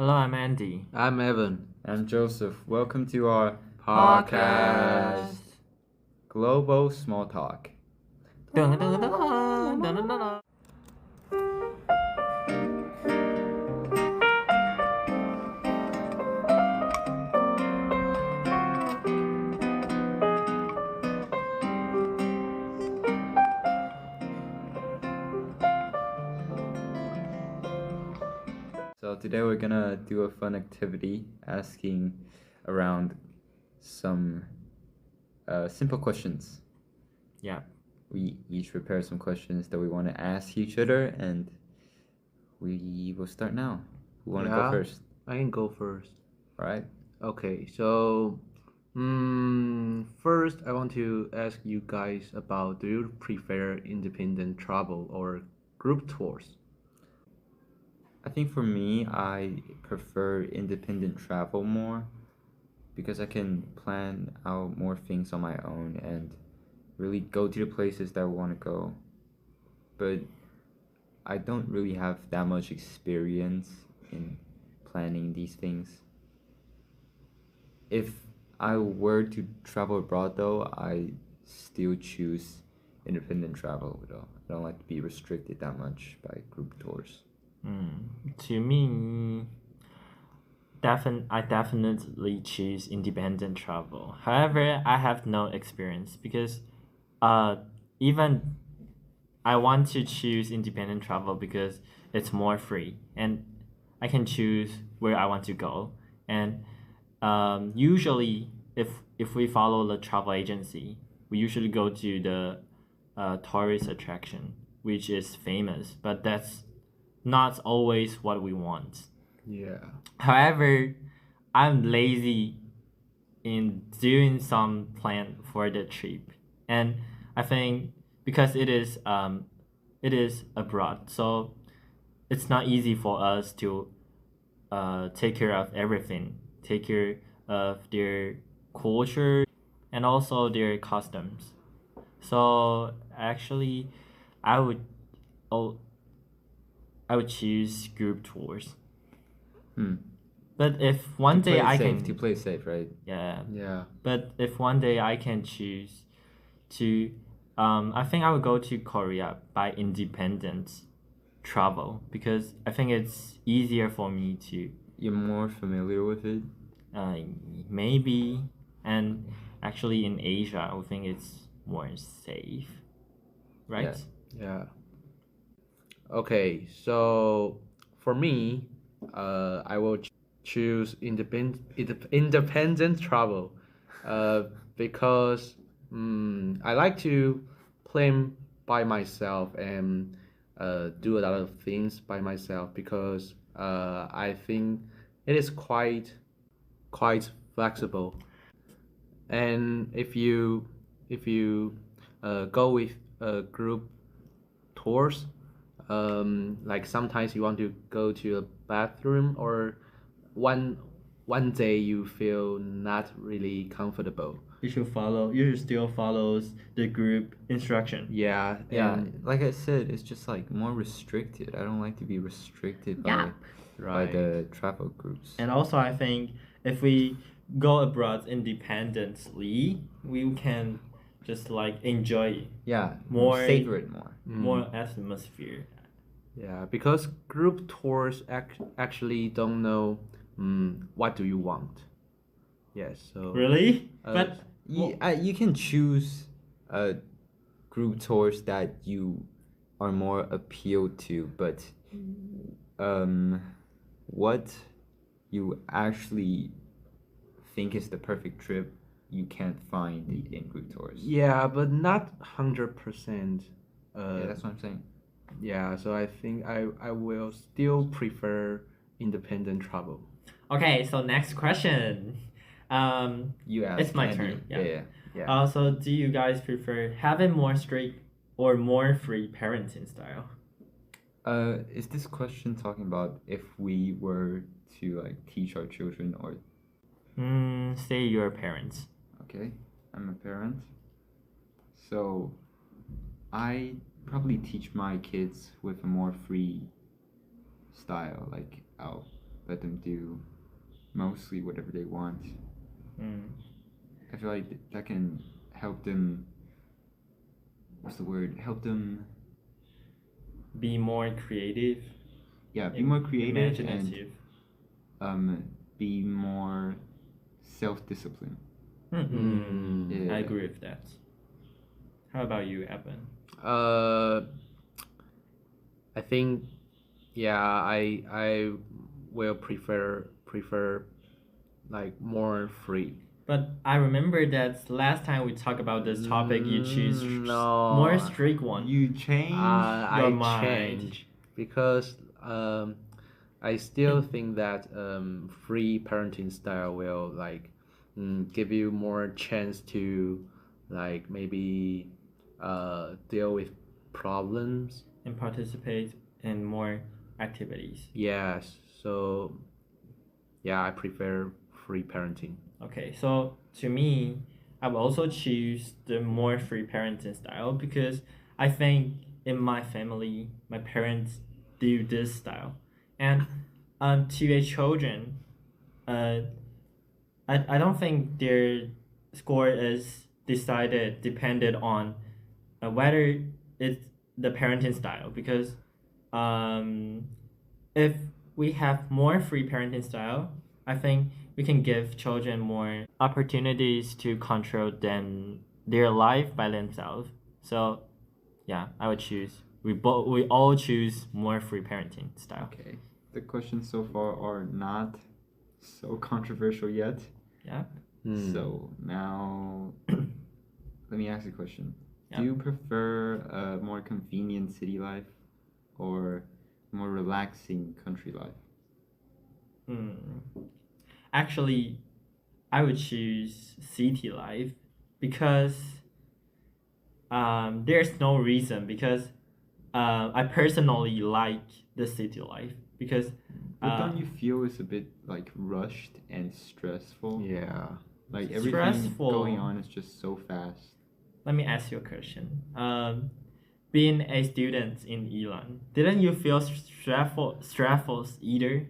Hello, I'm Andy. I'm Evan. I'm Joseph. Welcome to our Podcast. Global Small Talk. Dun, dun, dun, dun, dun, dun, dun. So today we're gonna do a fun activity asking around some simple questions. Yeah. We each prepare some questions that we want to ask each other, and we will start now. Who want to go first? I can go first. All right. Okay, so first I want to ask you guys about, do you prefer independent travel or group tours? I think for me, I prefer independent travel more because I can plan out more things on my own and really go to the places that I want to go. But I don't really have that much experience in planning these things. If I were to travel abroad, though, I still choose independent travel, though. I don't like to be restricted that much by group tours. To me, I definitely choose independent travel. However, I have no experience because even I want to choose independent travel because it's more free and I can choose where I want to go. And usually, if we follow the travel agency, we usually go to the tourist attraction, which is famous, but that's not always what we want. Yeah. However, I'm lazy in doing some plan for the trip, and I think because it is abroad, so it's not easy for us to take care of everything, take care of their culture and also their customs. So actually, I would oh, I would choose group tours. Hmm. But if one day I can to play safe, right? yeah. Yeah. But if one day I can choose to I think I would go to Korea by independent travel because I think it's easier for me to You're more familiar with it? uh, maybe and actually in Asia I would think it's more safe. Right? Yeah. Okay, so for me, I will choose independent travel, because I like to plan by myself and do a lot of things by myself because I think it is quite flexible. And if you go with a group tours, like sometimes you want to go to a bathroom, or one one day you feel not really comfortable. You should still follow the group instruction. Yeah. Yeah, And like I said, it's just like more restricted. I don't like to be restricted by right. the travel groups. And also, I think if we go abroad independently, we can just like enjoy Yeah, more savor it more. more atmosphere. Yeah, because group tours actually don't know what do you want. Yes, so Really? but You can choose group tours that you are more appealed to, but what you actually think is the perfect trip, you can't find in group tours. yeah, but not 100%. Yeah, that's what I'm saying. Yeah, so I think I will still prefer independent travel. Okay, so next question. You asked. It's my Andy. turn. Yeah. Yeah. So, do you guys prefer having more strict or more free parenting style? Is this question talking about if we were to like teach our children or? Say your parents. Okay, I'm a parent, so I probably teach my kids with a more free style. Like I'll let them do mostly whatever they want. Mm. I feel like that can help them. What's the word? Help them. Be more creative. Yeah, be more creative and imaginative. be more self-disciplined. I agree with that. How about you, Evan? I think, yeah, I will prefer like more free. But I remember that last time we talked about this topic, you choose No. more strict one. You change. I mind. change because I still think that free parenting style will like give you more chance to like maybe deal with problems. And participate in more activities. Yes, so yeah, I prefer free parenting. Okay, so to me, I will also choose the more free parenting style because I think in my family, my parents do this style, and to a children, I don't think their score is decided depended on whether it's the parenting style because if we have more free parenting style, I think we can give children more opportunities to control their life by themselves. So, yeah, I would choose. We all choose more free parenting style. Okay. The questions so far are not so controversial yet. Yeah. So now, let me ask you a question. Yeah. Do you prefer a more convenient city life or more relaxing country life? Actually, I would choose city life because there's no reason because I personally like the city life because But don't you feel it's a bit like rushed and stressful? Yeah. Like everything Stressful. going on is just so fast. Let me ask you a question. Being a student in Iran, didn't you feel stressful either?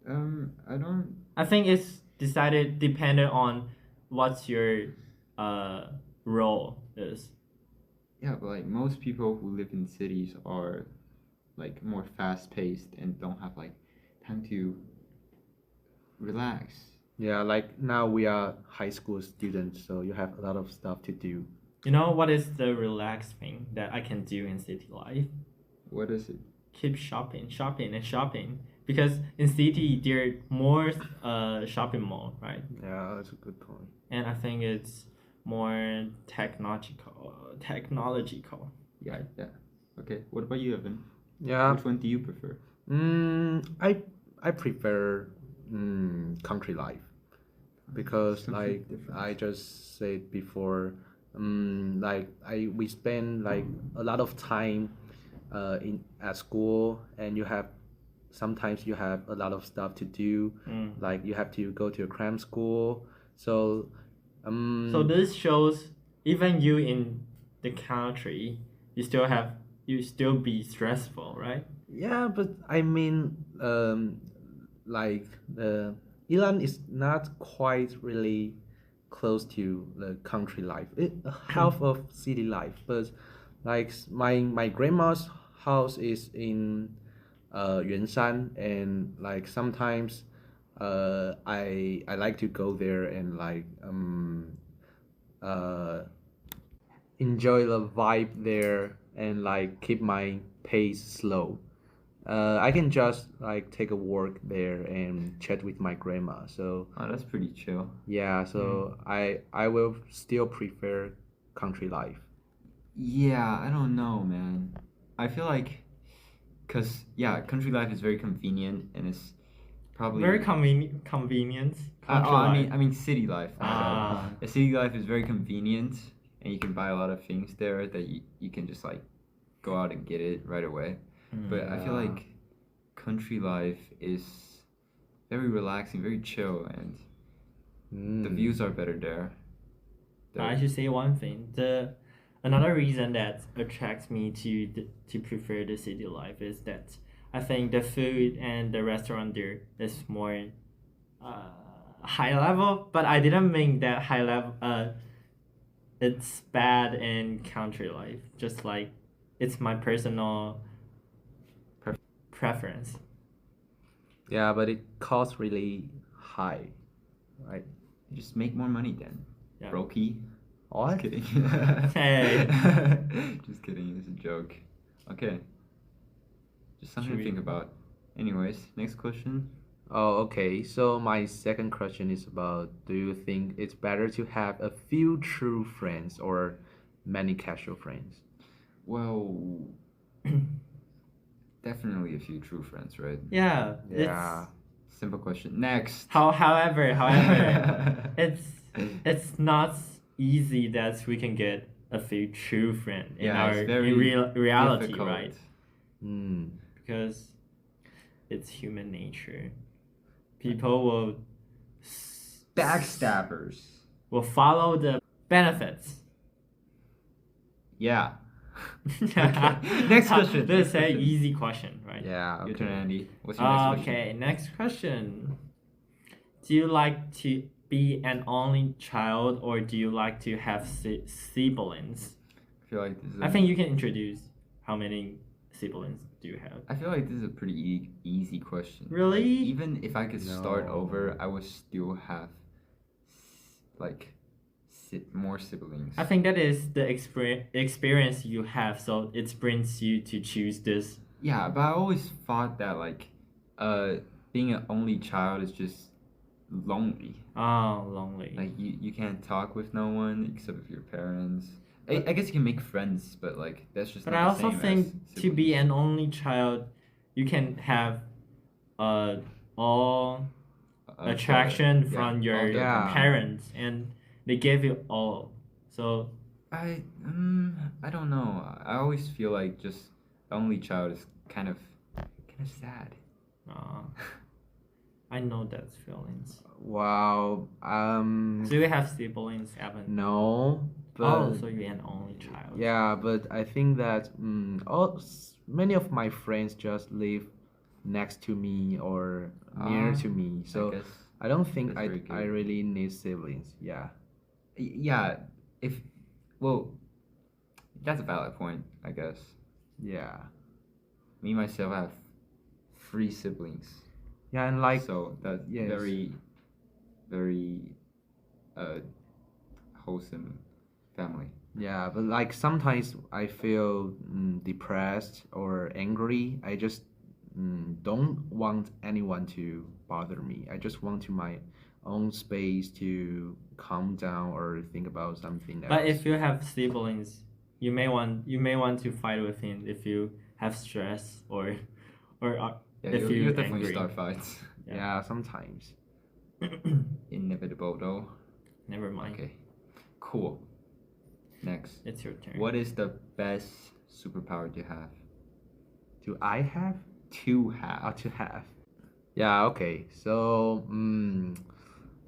I don't. I think it's decided dependent on what's your role is. Yeah, but like most people who live in cities are like more fast paced and don't have like time to relax. Yeah, like now we are high school students, so you have a lot of stuff to do. You know what is the relaxed thing that I can do in city life? What is it? Keep shopping, and shopping. Because in city there are more shopping mall, right? Yeah, that's a good point. And I think it's more technological. Yeah, yeah. Okay. What about you, Evan? Yeah. Which one do you prefer? I prefer country life because Something like different. I just said before, like we spend like a lot of time in at school, and sometimes you have a lot of stuff to do, like you have to go to a cram school. So So this shows even you in the country, you still be stressful, right? yeah, but I mean, like Iran is not quite really close to the country life. Half of city life, but like my grandma's house is in Yuanshan, and like sometimes I like to go there and like enjoy the vibe there and like keep my pace slow. I can just like take a walk there and chat with my grandma. So Oh, that's pretty chill. yeah, so I will still prefer country life. Yeah, I don't know, man. I feel like, cause yeah, country life is very convenient and it's probably Very convenient. I mean city life. Ah. The city life is very convenient, and you can buy a lot of things there that you can just like go out and get it right away. But I feel Yeah. like country life is very relaxing, very chill, and the views are better there. I should say one thing. Another reason that attracts me to prefer the city life is that I think the food and the restaurant there is more high level, but I didn't mean that high level. It's bad in country life. Just like it's my personal preference. Yeah, but it costs really high, right? Just make more money then. Yeah. Brokey. What? Just kidding. Hey. Just kidding. It's a joke. Okay. Just something Should to we- think about. Anyways, next question. Oh, okay. So my second question is about, do you think it's better to have a few true friends or many casual friends? Well, definitely a few true friends, right? Yeah. Yeah. Simple question. Next. However, it's not easy that we can get a few true friend in Yeah, our it's very in reality, difficult. right? Hmm. Because it's human nature. People will Backstabbers. will follow the benefits. Yeah. Okay. Next question. This is Next an question. easy question, right? Yeah. Your Okay. turn, Andy. What's your next question? Okay, next question. Do you like to be an only child or do you like to have siblings? I feel like this is. I think you can introduce how many siblings do you have? I feel like this is a pretty easy question. Really? Like, even if I could start No. over, I would still have like more siblings. I think that is the experience you have, so it brings you to choose this. Yeah, but I always thought that like, being an only child is just lonely. Oh, lonely. Like you can't talk with no one except with your parents. I guess you can make friends, but like that's just. But not I the also same think as to be siblings. an only child, you can have all attraction yeah, from your all the Yeah. parents, and they gave you all. So I don't know. I always feel like just only child is kind of sad. I know that feelings. Wow. Do you have siblings, Evan? No, but Oh, so you're an only child. yeah, but I think that many of my friends just live next to me or near Ah, to me, so guess I don't think that's very I good. really need siblings. Yeah. Yeah, well, that's a valid point, I guess. Yeah. Me myself I have 3 siblings, Yeah, and like so that's yes. very wholesome family. yeah, but like sometimes I feel depressed or angry. I just don't want anyone to bother me. I just want to my own space to calm down or think about something else. But if you have siblings, you may want to fight with him if you have stress or Yeah, if you'll you're definitely angry. start fights. yeah, sometimes. Inevitable though. Never mind. Okay, cool. Next, It's your turn. what is the best superpower to have? Do I have? To have. To have. Yeah, okay. So,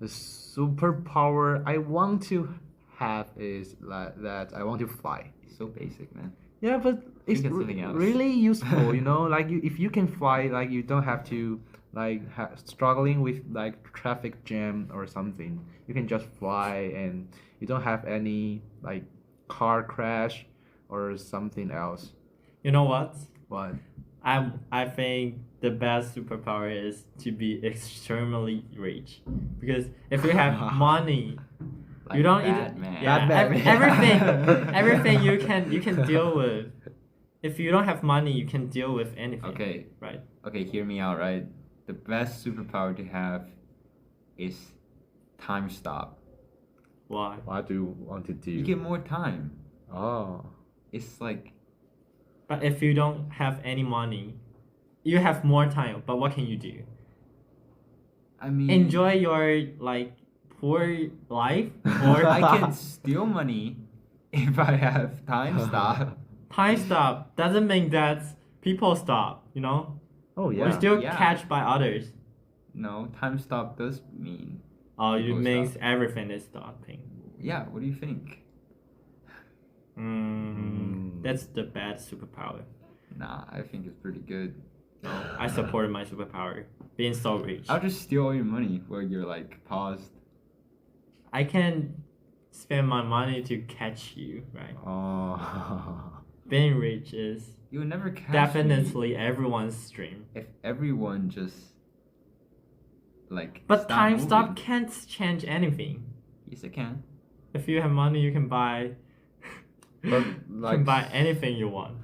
the superpower I want to have is that I want to fly. So basic, man. Yeah, but it's get something else. really useful, you know. Like if you can fly, like you don't have to like struggling with like traffic jam or something. You can just fly, and you don't have any like car crash or something else. You know what? But I think the best superpower is to be extremely rich, because if you have money, Like you don't Batman. yeah Batman. everything you can deal with. If you don't have money, you can deal with anything. Okay, Right. okay, hear me out, right? The best superpower to have is time stop. Why? what do you want to do? You get more time. Oh. It's like But if you don't have any money, you have more time. But what can you do? I mean Enjoy your like poor life, or I can steal money if I have time stop. time stop doesn't mean that people stop. You know, Oh you're yeah. still Yeah. catched by others. No, time stop does mean. Oh, it People means stop. everything is stopping. Yeah, what do you think? That's the bad superpower. Nah, I think it's pretty good. No, I supported my superpower. Being so rich. I'll just steal all your money while you're like paused. I can spend my money to catch you, right? Oh. Being rich is You would never catch me definitely everyone's dream. if everyone just like. But stop time stop moving. can't change anything. Yes, it can. If you have money, you can buy. But you like, can buy anything you want.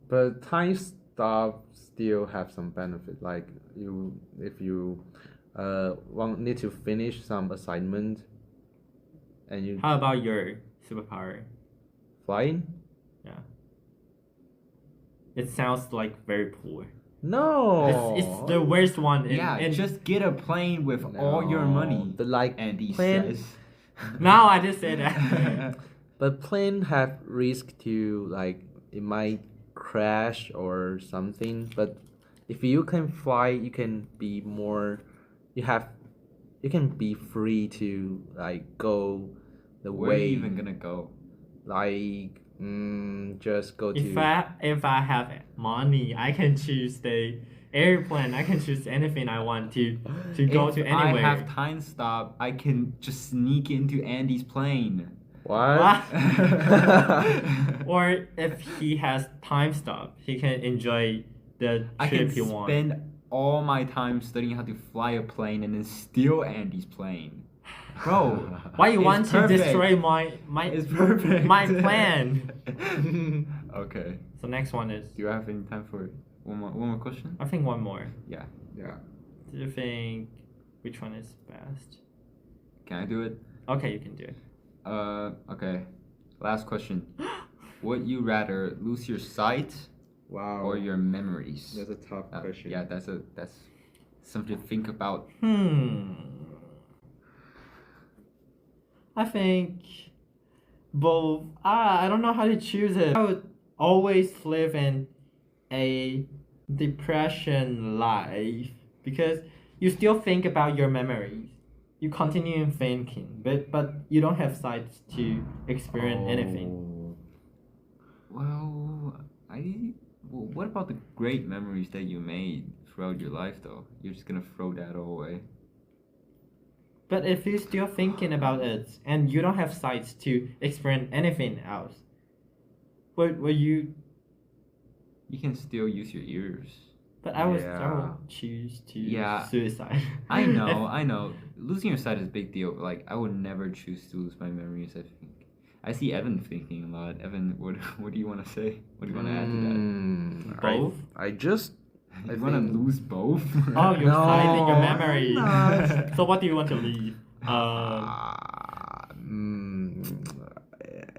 but time stop still have some benefit. Like if you need to finish some assignment, and you How about your superpower? flying. Yeah. It sounds like very poor. No, It's the worst one. Yeah, just get a plane with all your money. But like Andy plane, says. Now I just said that. but plane have risk to like it might crash or something. But if you can fly, you can be more. You can be free to like go the Where way. are you even gonna go? Like just go to. If I have money, I can choose the airplane. I can choose anything I want to go If to anywhere. I have time stop, I can just sneak into Andy's plane. What? Or if he has time stop, he can enjoy the I trip can he wants. spend all my time studying how to fly a plane and then steal Andy's plane. Bro, Why you it's want perfect. to destroy my It's perfect. my plan? Okay. So next one is Do you have any time for one more question? I think one more. Yeah. Yeah. Do you think which one is best? Can I do it? Okay, you can do it. Okay. Last question. Would you rather lose your sight Wow. or your memories? That's a tough question. Yeah, that's something to think about. I think both. I don't know how to choose it. I would always live in a depression life because you still think about your memories. You continue thinking, but you don't have sight to experience anything. Well, what about the great memories that you made throughout your life, though? You're just gonna throw that all away. But if you're still thinking about it and you don't have sight to experience anything else, will you? You can still use your ears. But I Yeah. would choose to Yeah. suicide. I know. Losing your sight is a big deal. But like, I would never choose to lose my memories. I think. I see Evan thinking a lot. Evan, what do you want to say? What do you want to add to that? Both? I just. You want to lose both? Oh, you're No, citing your memories. not. So what do you want to leave?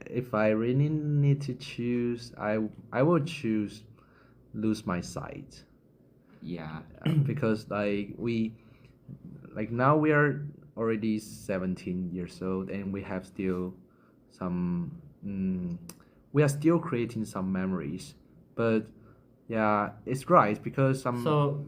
If I really need to choose, I will choose lose my sight. Yeah. Because now we are already 17 years old and we have still some we are still creating some memories, but yeah, it's right because So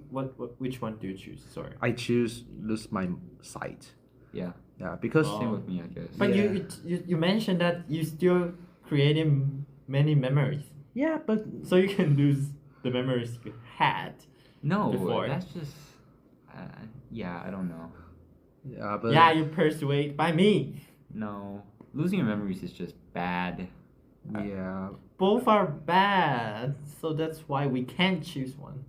which one do you choose? Sorry. I choose lose my sight. Yeah. Yeah, because Same with me, I guess. But Yeah. you mentioned that you still creating many memories, yeah, but so you can lose the memories you had. No, Before. that's just. Yeah, I don't know. yeah, but Yeah, you persuade by me. No, losing your memories is just bad. yeah, Both are bad, so that's why we can't choose one.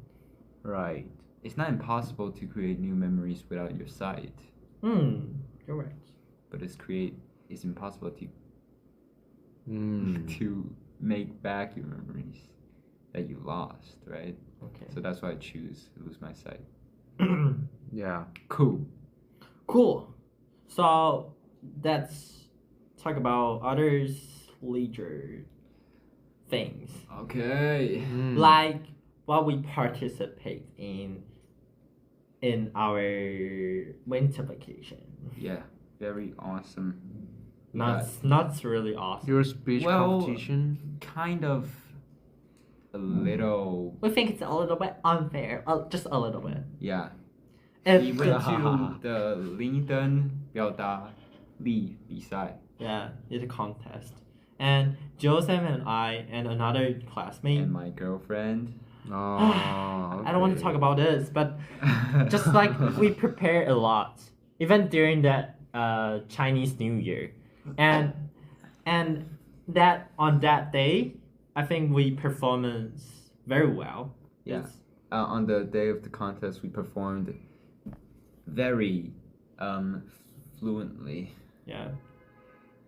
right. It's not impossible to create new memories without your sight, You're right. but it's impossible to Mm. to make back your memories that you lost, right? Okay. So that's why I choose to lose my sight. Yeah. Cool. Cool. So let's talk about others leisure things. Okay. Like what we participate in our winter vacation. Yeah, very awesome. We Not really awesome. Your speech Well- competition. kind of a little, We think it's a little bit unfair, just a little bit. yeah. If We went to the 林登表达力比赛 yeah, it's a contest, and Joseph and I and another classmate and my girlfriend Oh, I don't want to talk about this, but just like we prepare a lot, even during that Chinese New Year, and that on that day, I think we performance very well. Yeah. It's- On the day of the contest, we performed very fluently. yeah,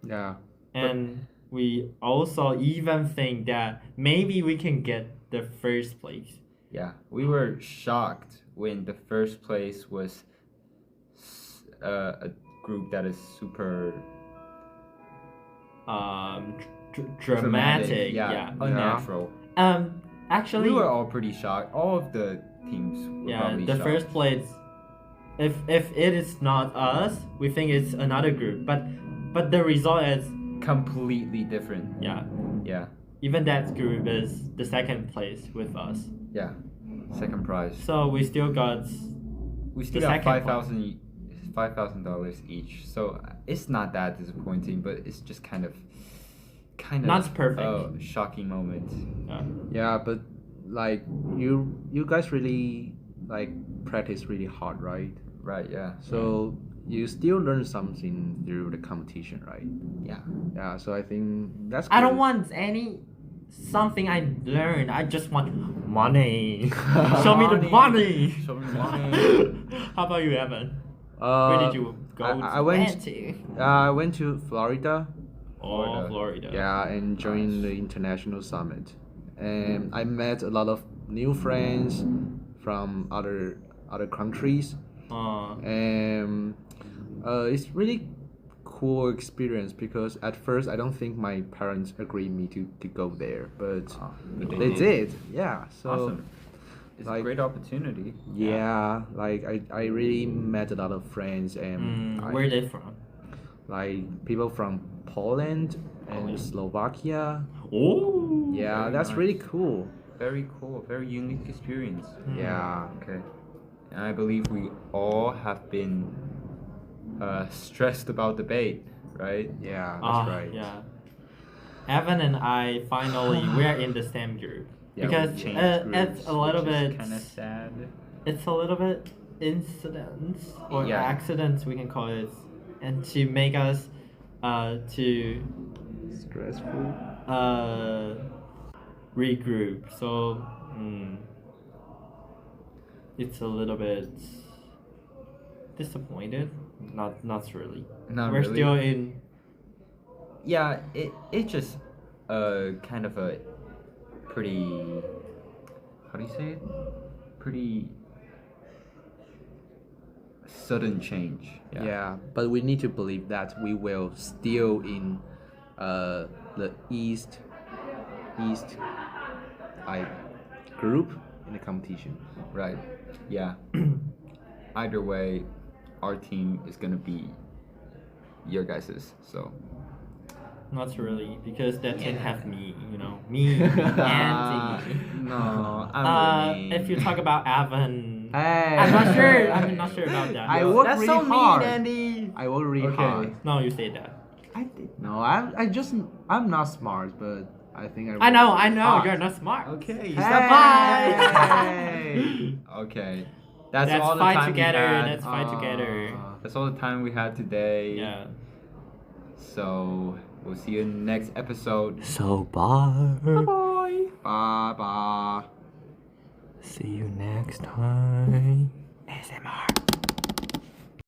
Yeah. and we also even think that maybe we can get the first place. Yeah, we were shocked when the first place was a group that is super Dramatic. Yeah. unnatural. Actually, We were all pretty shocked. All of the teams were yeah, probably the shocked. first place. If it is not us, we think it's another group. But the result is completely different. yeah. Yeah, Even that group is the second place with us. yeah. Second prize. So we still got We still the got second $5,000 each. So it's not that disappointing, but it's just kind of Not perfect. a shocking moment. Yeah, but like you guys really like practice really hard, right? Right, yeah. So you still learn something through the competition, right? Yeah. Yeah, so I think that's I don't good. want something I learned. I just want money. Show me the money. Show me the money. How about you, Evan? Where did you go? I went to? I went to Florida. Oh, Florida. Yeah, and joined Nice. the international summit, and I met a lot of new friends from other countries, and it's really cool experience because at first I don't think my parents agreed me to go there, but But they did. Yeah, so Awesome. It's a like- great opportunity. yeah, like I really met a lot of friends and Where they from? like people from Poland and Poland. Slovakia. Oh. Yeah, Very that's nice. really cool. Very cool. Very unique experience. Yeah. Okay. And I believe we all have been stressed about debate, right? Yeah, that's right. Yeah. Evan and I finally we're in the same group Yeah, we because changed it's groups, a little which is bit kind of sad. it's a little bit incidents or Yeah. accidents we can call it, and to make us to Stressful. regroup. So it's a little bit disappointed. Not really. Not We're really. still in. Yeah, it just kind of a pretty, how do you say it? Pretty sudden change. Yeah. But we need to believe that we will still in the East like group in the competition. Right. Yeah. Either way, our team is gonna be your guys's. So. Not really, because that can have me, me and No, I'm really if you talk about Evan, Hey. I'm not sure. I'm not sure about that. I work That's really so mean, hard. Andy. I work really Okay. hard. No, you say that. I did. No, I'm not smart, but I think I know. work hard. You're not smart. Okay. Hey. Okay. That's Let's all the fight time together. we had. Let's fight together. That's all the time we had today. Yeah. So we'll see you in the next episode. So bye. Bye. Bye bye. See you next time. ASMR.